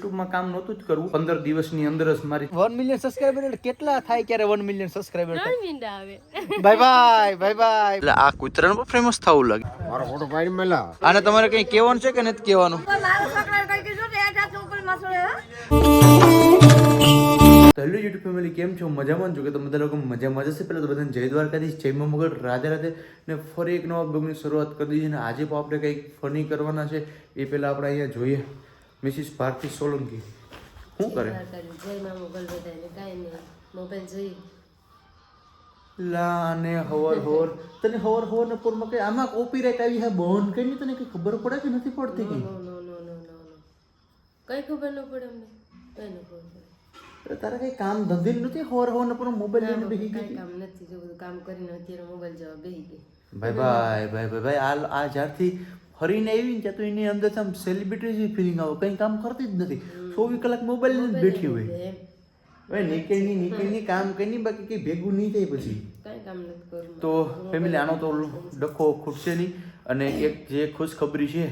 યુટ્યુબમાં કામ નહોતું જ કરવું 15 દિવસની અંદર જ મારી 1 મિલિયન સબસ્ક્રાઇબર એટલે કેટલા થાય ક્યારે 1 મિલિયન સબસ્ક્રાઇબર થાય 3 મિનિટ આવે બાય બાય એટલે આ કૂતરાનો પણ ફેમસ થવું લાગે મારો ફોટો પાડી મેલા આને તમારે કઈ કહેવાનું છે કે નથી કહેવાનું તો હેલો યુટ્યુબ ફેમિલી કેમ છો મજામાં છો કે તમે બધા લોકો મજામાં જશે પહેલા તો બધાને જય દ્વારકાધીશ જય મા મોગલ રાધે રાધે ને ફરી એક નવા બ્લોગની શરૂઆત કરી દીધી છે ને આજે પણ આપણે કંઈક ફની કરવાના છે એ પહેલાં આપણે અહીંયા જોઈએ મિસિસ ભારતી સોલંકી શું કરે જય માં મોગલ બધાને કાઈ નહીં મોબાઈલ જોઈ લા ને હવર તને હવર ને પૂરમાં કઈ આમાં કોપીરાઈટ આવી હે બોન કઈ તને કઈ ખબર પડે કે નથી પડતી કઈ નો કઈ ખબર ન પડે અમને કઈ ન ખબર પડે તારે કઈ કામ ધંધે નથી હવર ને પૂરો મોબાઈલ લઈને બેસી કઈ ગઈ કામ નથી જો બધું કામ કરીને અત્યારે મોબાઈલ જવા બેહી ગઈ ભાઈ આ જ્યારથી ફરીને આવી ને ત્યાં તો એની અંદર આમ સેલિબ્રિટી જેવી ફિલિંગ આવે કંઈ કામ કરતી જ નથી 24 કલાક મોબાઈલ લઈને બેઠી હોય હવે નીકળી કામ કઈ નહીં બાકી કઈ ભેગું નહીં થાય પછી કઈ કામ નથી કરવું તો ફેમિલી આનો તો ડખો ખૂટશે નહીં અને એક જે ખુશખબરી છે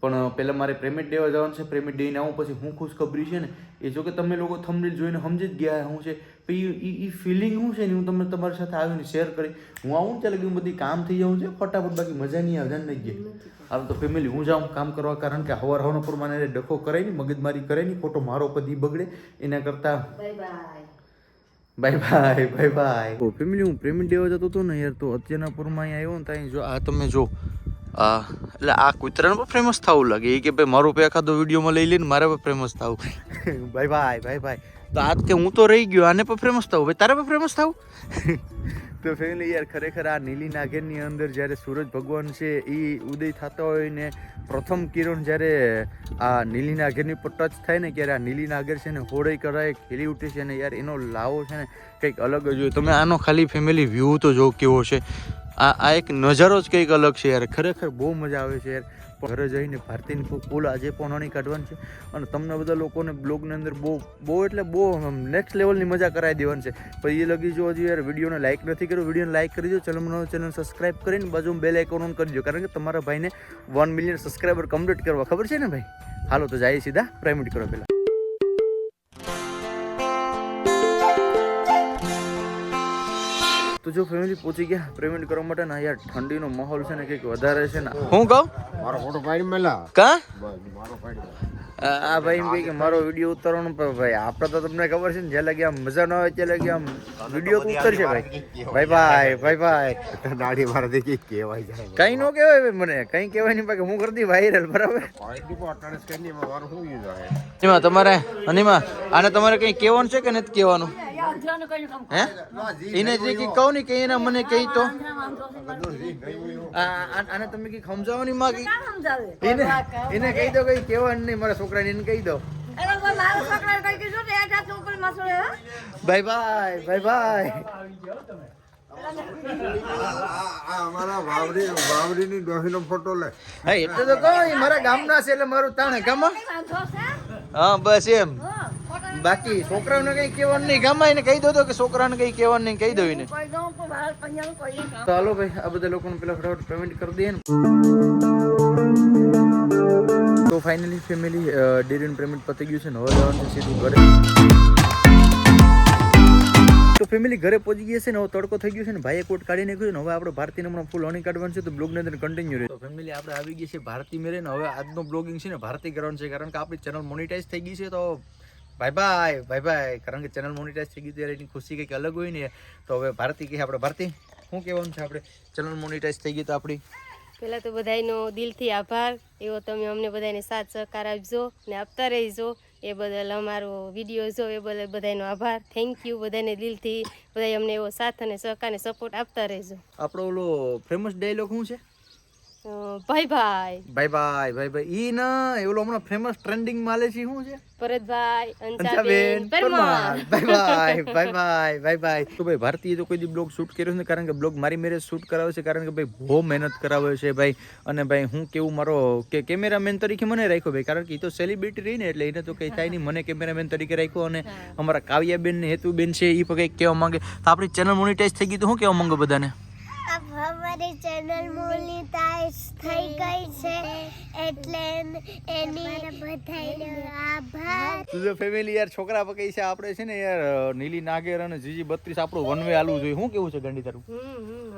પણ પહેલાં મારે પેમેન્ટ દેવા જવાનું છે પેમેન્ટ દઈને આવું પછી હું ખુશખબરી છે ને એ જો કે તમે લોકો થંબનેલ જોઈને સમજી જ ગયા શું છે પછી એ ફિલિંગ શું છે ને હું તમને તમારી સાથે આવીને શેર કરી હું આવું ને ચાલે કે હું બધી કામ થઈ જાઉં છે ફટાફટ બાકી મજા નહીં આવે નહીં ગઈ હાલ તો ફેમિલી હું જાઉં કામ કરવા કારણ કે હવાનો પ્રમાણે ડખો કરે નહીં મગજમારી કરે નહીં ખોટો મારો પદી બગડે એના કરતાં બાય ફેમિલી હું પેમેન્ટ દેવા જતો હતો ને યાર તો અત્યારના પૂરમાં અહીંયા આવ્યો ને ત્યાં જો આ તમે જો એટલે આ કૂતરાને પણ ફેમસ થવું લાગે એ કે ભાઈ મારો પે એખાદો વિડીયોમાં લઈ લઈને મારે પણ ફેમસ થવું ભાઈ તો આજ કે હું તો રહી ગયો આને પણ ફેમસ થવું ભાઈ તારે પણ ફેમસ થવું તો ફેમિલી યાર ખરેખર આ નીલી નાગરની અંદર જ્યારે સૂરજ ભગવાન છે એ ઉદય થતા હોય ને પ્રથમ કિરણ જ્યારે આ નીલી નાગરની પર ટચ થાય ને ત્યારે આ નીલી નાગર છે ને હોળઈ કરાય ખીલી ઉઠે છે ને યાર એનો લાવો છે ને કંઈક અલગ જ હોય તમે આનો ખાલી ફેમિલી વ્યૂ તો જો કેવો છે આ એક નજારો જ કંઈક અલગ છે યાર ખરેખર બહુ મજા આવે છે યાર ઘરે જઈને ભારતીની ફૂલ આજે પણ નહીં કાઢવાની છે અને તમને બધા લોકોને બ્લોગની અંદર બહુ એટલે બહુ નેક્સ્ટ લેવલની મજા કરાવી દેવાની છે પછી એ લગી જો હજી યાર વિડીયોને લાઇક નથી કર્યો વિડીયોને લાઇક કરી દો ચેનલ સબસ્ક્રાઇબ કરીને બાજુમાં બેલ આઇકોન ઓન કરી દો કારણ કે તમારા ભાઈને 1 મિલિયન સબસ્ક્રાઈબર કમ્પ્લીટ કરવા ખબર છે ને ભાઈ હાલો તો જાય સીધા પ્રાઇમેટ કરો પહેલાં તો જો ફેમિલી પહોંચી ગયા પેમેન્ટ કરવા માટે ને યાર ઠંડીનો માહોલ છે ને કંઈક વધારે છે ને હું કહું મારો ફોટો પાડી મેલા કા મારો પાડી આ ભાઈ એમ કહે કે મારો વિડીયો ઉતારવાનો ભાઈ આપણે તો તમને ખબર છે ને જે લગી આમ મજા ન આવે ત્યાં લગી આમ વિડીયો તો ઉતરશે ભાઈ દાઢી મારે દેખી કહેવાય જાય કઈ નો કહેવાય મને કઈ કહેવાય નહીં બાકી હું કરતી વાયરલ બરાબર એમાં તમારે અનિમા આને તમારે કઈ કહેવાનું છે કે નથી કહેવાનું હે એને જે કઈ કહું ને કે એના મને કહી તો આને તમે કઈ સમજાવવાની માગી એને કહી દો કઈ કહેવાનું નહીં મારા છોકરાને એને કહી દો બાય અમારા વાવડીની ડોહીનો ફોટો લે હા એટલે તો કહો એ મારા ગામના છે એટલે મારું તાણે ગામ હા બસ એમ બાકી છોકરાઓને કઈ કહેવાનું નહીં ગામમાં એને કહી દો તો કે છોકરાને કઈ કહેવાનું નહીં કહી દો એને તો હાલો ભાઈ આ બધા લોકોને પેલા ફટાફટ પેમેન્ટ કરી દઈએ ને તો ફાઇનલી ફેમિલી ડેરીનું પેમેન્ટ પતી ગયું છે ને હવે જવાનું છે સીધું ઘરે તો ફેમિલી ઘરે પહોંચી ગયા છે ને હવે તડકો થઈ ગયો છે ને ભાઈએ કોટ કાઢી નાખ્યું છે ને હવે આપણે ભારતીને હમણાં ફૂલ હણી કાઢવાનું છે તો બ્લોગની અંદર કન્ટિન્યુ રહે તો ફેમિલી આપણે આવી ગઈ છે ભારતી મેરે ને હવે આજનો બ્લોગિંગ છે ને ભારતી કરવાનું છે કારણ કે આપણી ચેનલ મોનિટાઈઝ થઈ ગઈ છે તો બાય કારણ કે ચેનલ મોનિટાઈઝ થઈ ગઈ ત્યારે એની ખુશી કંઈક અલગ હોય ને તો હવે ભારતી કહે આપણે ભારતી શું કહેવાનું છે આપણે ચેનલ મોનિટાઈઝ થઈ ગઈ તો આપણી પહેલાં તો બધાનો દિલથી આભાર એવો તમે અમને બધાને સાથ સહકાર આપજો ને આપતા રહીજો એ બદલ અમારો વિડીયો જો એ બદલ બધાનો આભાર થેન્ક યુ બધાને દિલથી બધા અમને એવો સાથ અને સહકાર ને સપોર્ટ આપતા રહેજો આપણો ઓલો ફેમસ ડાયલોગ શું છે ભાઈ ઈ ના એલો હમણાં ફેમસ ટ્રેન્ડિંગ માલે છે શું છે પરતભાઈ અંશાબેન પરમાર બાય તો ભાઈ ભારતીએ તો કોઈ દી બ્લોગ શૂટ કર્યો છે કારણ કે બ્લોગ મારી મેરેજ શૂટ કરાવે છે કારણ કે ભાઈ બહુ મહેનત કરાવે છે ભાઈ અને ભાઈ હું કેવું મારો કે કેમેરામેન તરીકે મને રાખ્યો ભાઈ કારણ કે એ તો સેલિબ્રિટી રહી ને એટલે એને તો કંઈ થાય નહીં મને કેમેરામેન તરીકે રાખ્યો અને અમારા કાવ્યાબેન ને હેતુબેન છે એ પણ કંઈક કહેવા માંગે તો આપણી ચેનલ મોનિટાઈઝ થઈ ગઈ તો શું કહેવા માંગો બધાને અમારી ચેનલ મોનેટાઈઝ થઈ ગઈ છે એટલે એની બધાનો આભાર. તું જો ફેમિલી યાર છોકરા પકઈ છે આપણે છે ને યાર નીલી નાગેર અને જીજી 32 આપણું વન વે હાલવું જોઈએ. શું કેવું છે ગંડી તારું?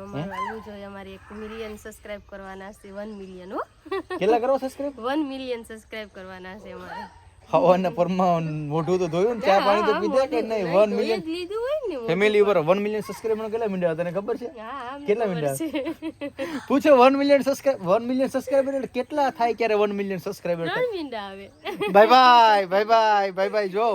અમારું હાલવું જોઈએ. અમારે 1 મિલિયન સબસ્ક્રાઇબ કરવાના છે. 1 મિલિયન હો. કેટલા કરો સબસ્ક્રાઇબ? 1 મિલિયન સબસ્ક્રાઇબ કરવાના છે અમારે. હવાના પરમાં મોઢું તો ધોયું ને, ચા પાણી તો પીધા કે નહીં? 1 મિલિયન લીધું હોય ને ફેમિલી ઉપર 1 મિલિયન સબસ્ક્રાઇબર કેટલા મીંડા તને ખબર છે? હા કેટલા મીંડા પૂછો? 1 મિલિયન સબસ્ક્રાઇબર એટલે કેટલા થાય ક્યારે 1 મિલિયન સબસ્ક્રાઇબર થાય? 3 મીંડા આવે. બાય બાય જો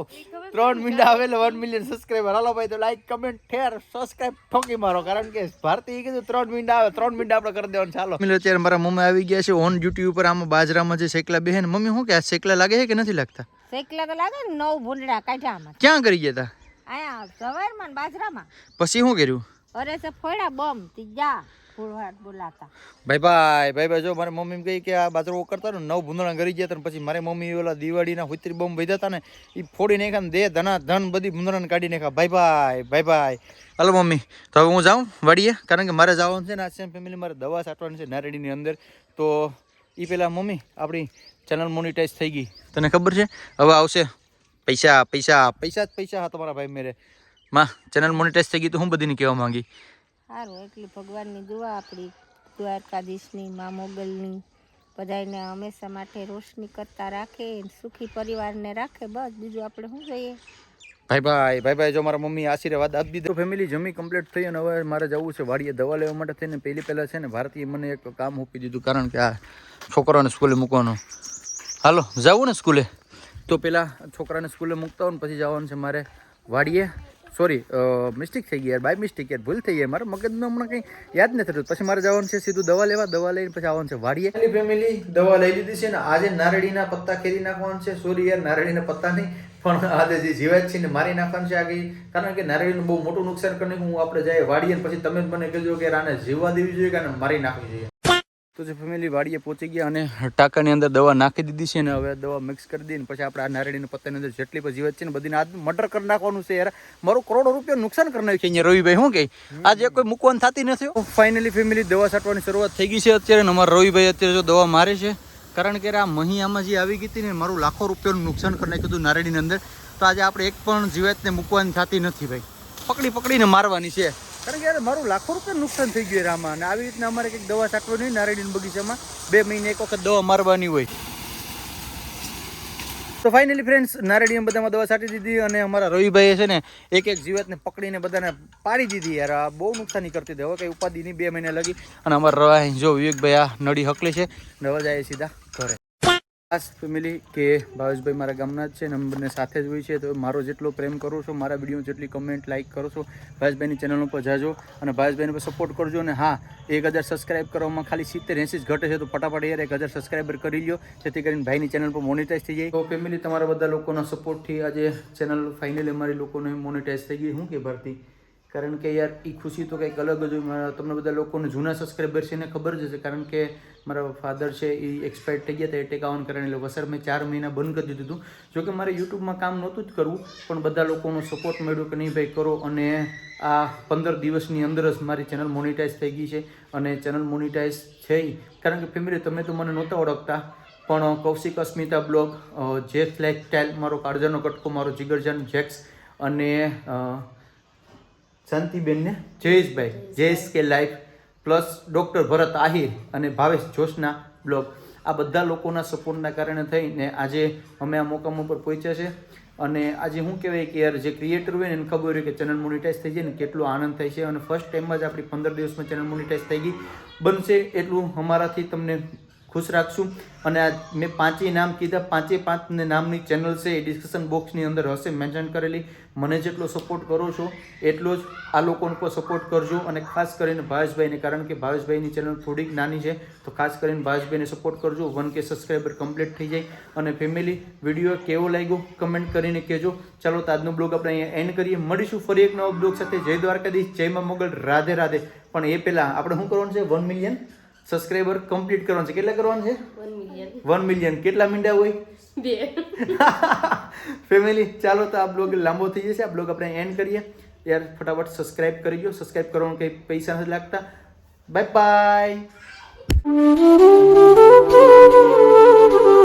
3 મીંડા આવે એટલે 1 મિલિયન સબસ્ક્રાઇબર. હાલો ભાઈ તો લાઈક કમેન્ટ શેર સબસ્ક્રાઇબ ઠોકી મારો, કારણ કે ભારતીય કીધું 3 મીંડા આવે, 3 મીંડા આપણે કરી દેવાનું. ચાલો મિલો, અત્યારે મારા મમ્મી આવી ગયા છે ઓન ડ્યુટી ઉપર. આમાં બાજરામાં જે શેકલા બેહે ને, મમ્મી શું કે આ શેકલા લાગે છે કે નથી લાગતા? શેકલા તો લાગે ને, 9 ભૂંડડા કાઢ્યા આમાં. ક્યાં કરી ગયા હતા? આયા સવારમાં ને બાજરામાં. પછી શું કર્યું? અરે સે ફોડા બમ તીજા ફૂલવાટ બોલાતા. ભાઈ જો મારી મમ્મી કહી કે આ બાજરો કરતા ને 9 ભૂંદડા કરી ગયા હતા. પછી મારી મમ્મી ઓલા દિવાળીના હુતરી બોમ્બ વધ્યા હતા ને, એ ફોડી નાખ્યા ને દે ધના ધન બધી ભૂંદડાને કાઢી નાખ્યા. ભાઈ હાલો મમ્મી તો હવે હું જાઉં વાડીએ, કારણ કે મારે જવાનું છે ને આજ ફેમિલી મારે દવા છાંટવાની છે નારેડીની અંદર. તો એ પેલા મમ્મી આપણી ચેનલ મોનિટાઈઝ થઈ ગઈ, તને ખબર છે? હવે આવશે પૈસા જ પૈસા. તમારા ભાઈ મેરે માં ચેનલ મોનિટાઈઝ થઈ ગઈ તો હું બધીને કહેવા માંગી. સારું, એટલી ભગવાનની દુઆ આપણી દ્વારકાધીશની મા મોગલની બધાને હંમેશા માટે રોશની કરતા રાખે, સુખી પરિવારને રાખે. બસ બીજું આપણે શું જોઈએ? ભાઈ જો મારા મમ્મી આશીર્વાદ આપી દીધો. ફેમિલી જમી કમ્પ્લીટ થઈ અને હવે મારે જવું છે વાડીએ દવા લેવા માટે થઈને. પહેલાં છે ને ભારતીય મને એક કામ આપી દીધું, કારણ કે આ છોકરાઓને સ્કૂલે મૂકવાનો. હાલો જવું ને સ્કૂલે, તો પેલા છોકરાને સ્કૂલે મૂકતા હોય ને પછી જવાનું છે મારે વાડીએ. સોરી મિસ્ટેક થઈ ગઈ યાર, બાય મિસ્ટેક યાર, ભૂલ થઈ ગઈ. મારા મગજમાં હમણાં કંઈ યાદ નથી થતું. પછી મારે જવાનું છે સીધું દવા લેવા. દવા લઈને પછી આવવાનું છે વાડીએ. ફેમિલી દવા લઈ લીધી છે ને આજે નારળીના પત્તા ખેરી નાખવાનું છે. સોરી યાર, નારળીના પત્તા નહીં પણ આજે જે જીવાત છે ને મારી નાખવાનું છે આગળ, કારણ કે નારળીનું બહુ મોટું નુકસાન કરીને હું આપણે જાય વાડીએ પછી તમે જ મને કહેજો કે આને જીવવા દેવી જોઈએ કે આને મારી નાખવી જોઈએ. તો જે ફેમિલી વાડીએ પહોંચી ગયા અને ટાંકાની અંદર દવા નાખી દીધી છે ને હવે દવા મિક્સ કરી દઈને પછી આપણે આ નારળીના પત્તાની અંદર જેટલી પણ જીવાત છે ને બધીને આજ મર્ડર કરી નાખવાનું છે યાર. મારું કરોડો રૂપિયા નુકસાન કરી નાખ્યું છે અહીંયા રવિભાઈ. શું કહે આજે કોઈ મૂકવાની થતી નથી. ફાઇનલી ફેમિલી દવા છાંટવાની શરૂઆત થઈ ગઈ છે અત્યારે. ને અમારા રવિભાઈ અત્યારે જો દવા મારે છે, કારણ કે આ મહીયામાં જે આવી ગઈ હતી ને મારું લાખો રૂપિયાનું નુકસાન કરી નાખ્યું હતું નારળીની અંદર. તો આજે આપણે એક પણ જીવાતને મૂકવાની થતી નથી ભાઈ, પકડીને મારવાની છે, કારણ કે યાર મારું લાખો રૂપિયા નુકસાન થઈ ગયું રામાં. અને આવી રીતના અમારે કંઈક દવા છાંટવાની હોય નારળીના બગીચામાં 2 મહિને એક વખત દવા મારવાની હોય. તો ફાઇનલી ફ્રેન્ડ્સ નારળીમાં બધામાં દવા છાંટી દીધી અને અમારા રવિભાઈએ છે ને એક જીવાતને પકડીને બધાને પાડી દીધી યાર. આ બહુ નુકસાની કરતી હતી. હવે કંઈ ઉપાધિ નહીં 2 મહિને લગી. અને અમારા જો વિવેકભાઈ આ નડી હકલી છે ને હવે જાય સીધા ઘરે. ખાસ ફેમિલી કે ભાવેશભાઈ મારા ગામના જ છે ને બંને સાથે જ હોય છે. તો મારો જેટલો પ્રેમ કરો છો, મારા વિડીયો જેટલી કમેન્ટ લાઈક કરો છો, ભાવેશભાઈની ચેનલ ઉપર જાજો અને ભાવેશભાઈને પર સપોર્ટ કરજો. અને હા, 1000 સબસ્ક્રાઈબ કરવામાં ખાલી 70-80 જ ઘટે છે, તો ફટાફટ યાર 1000 સબસ્ક્રાઈબર કરી લ્યો, જેથી કરીને ભાઈની ચેનલ પર મોનેટાઈઝ થઈ જાય. તો ફેમિલી તમારા બધા લોકોના સપોર્ટથી આજે ચેનલ ફાઇનલી અમારી લોકોને મોનેટાઈઝ થઈ ગઈ. શું કે ભારતી, કારણ કે યાર એ ખુશી તો કંઈક અલગ જ હોય. તમને બધા લોકોને જૂના સબસ્ક્રાઈબર છે એને ખબર જ હશે, કારણ કે મારા ફાધર છે એ એક્સપાયર થઈ ગયા હતા એટેક આવવાને કારણે. એટલે વસર મેં 4 મહિના બંધ કરી દીધું હતું. જોકે મારે યુટ્યુબમાં કામ નહોતું જ કરવું, પણ બધા લોકોનો સપોર્ટ મળ્યો કે નહીં ભાઈ કરો. અને આ 15 દિવસની અંદર જ મારી ચેનલ મોનિટાઈઝ થઈ ગઈ છે. અને ચેનલ મોનિટાઈઝ થઈ કારણ કે ફેમિલી તમે તો મને નહોતા ઓળખતા, પણ કૌશિક અસ્મિતા બ્લોગ, જે ફ્લેગ સ્ટાઇલ, મારો કાળજાનો કટકો, મારો જીગરજાન જેક્સ અને શાંતિબેનને જયેશ કે લાઈફ પ્લસ ડૉક્ટર ભરત આહિર અને ભાવેશ જોશના બ્લોગ, આ બધા લોકોના સપોર્ટના કારણે થઈને આજે અમે આ મોકામ ઉપર પહોંચ્યા છે. અને આજે શું કહેવાય કે યાર જે ક્રિએટર હોય ને એને ખબર હોય કે ચેનલ મોનિટાઈઝ થઈ જાય ને કેટલો આનંદ થાય છે. અને ફર્સ્ટ ટાઈમમાં જ આપણી 15 દિવસમાં ચેનલ મોનિટાઈઝ થઈ ગઈ. બનશે એટલું અમારાથી તમને ખુશ રાખશું. અને આ મેં 5 નામ કીધા, 5 નામની ચેનલ છે એ ડિસ્ક્રિપ્શન બોક્સની અંદર હશે મેન્શન કરેલી. મને જેટલો સપોર્ટ કરો છો એટલો જ આ લોકોને પણ સપોર્ટ કરજો. અને ખાસ કરીને ભાવેશભાઈને, કારણ કે ભાવેશભાઈની ચેનલ થોડીક નાની છે, તો ખાસ કરીને ભાવેશભાઈને સપોર્ટ કરજો. 1K સબસ્ક્રાઈબર કમ્પ્લીટ થઈ જાય. અને ફેમિલી વિડીયો કેવો લાગ્યો કમેન્ટ કરીને કહેજો. ચાલો તો આજનો બ્લોગ આપણે અહીંયા એન્ડ કરીએ. મળીશું ફરી એક નવો બ્લોગ સાથે. જય દ્વારકાધીશ, જય મા મોગલ, રાધે રાધે. પણ એ પહેલાં આપણે શું કરવાનું છે? 1 મિલિયન સબસ્ક્રાઈબર કમ્પ્લીટ કરવાનું છે. કેટલા કરવાનું છે? 1 મિલિયન. કેટલા મીંડા હોય? 2. ફેમિલી ચાલો તો આ બ્લોગ લાંબો થઈ જશે. આ બ્લોગ આપણે એન્ડ કરીએ. યાર ફટાફટ સબસ્ક્રાઈબ કરી દો. સબસ્ક્રાઈબ કરવાનું કંઈ પૈસા નથી લાગતા. Bye bye.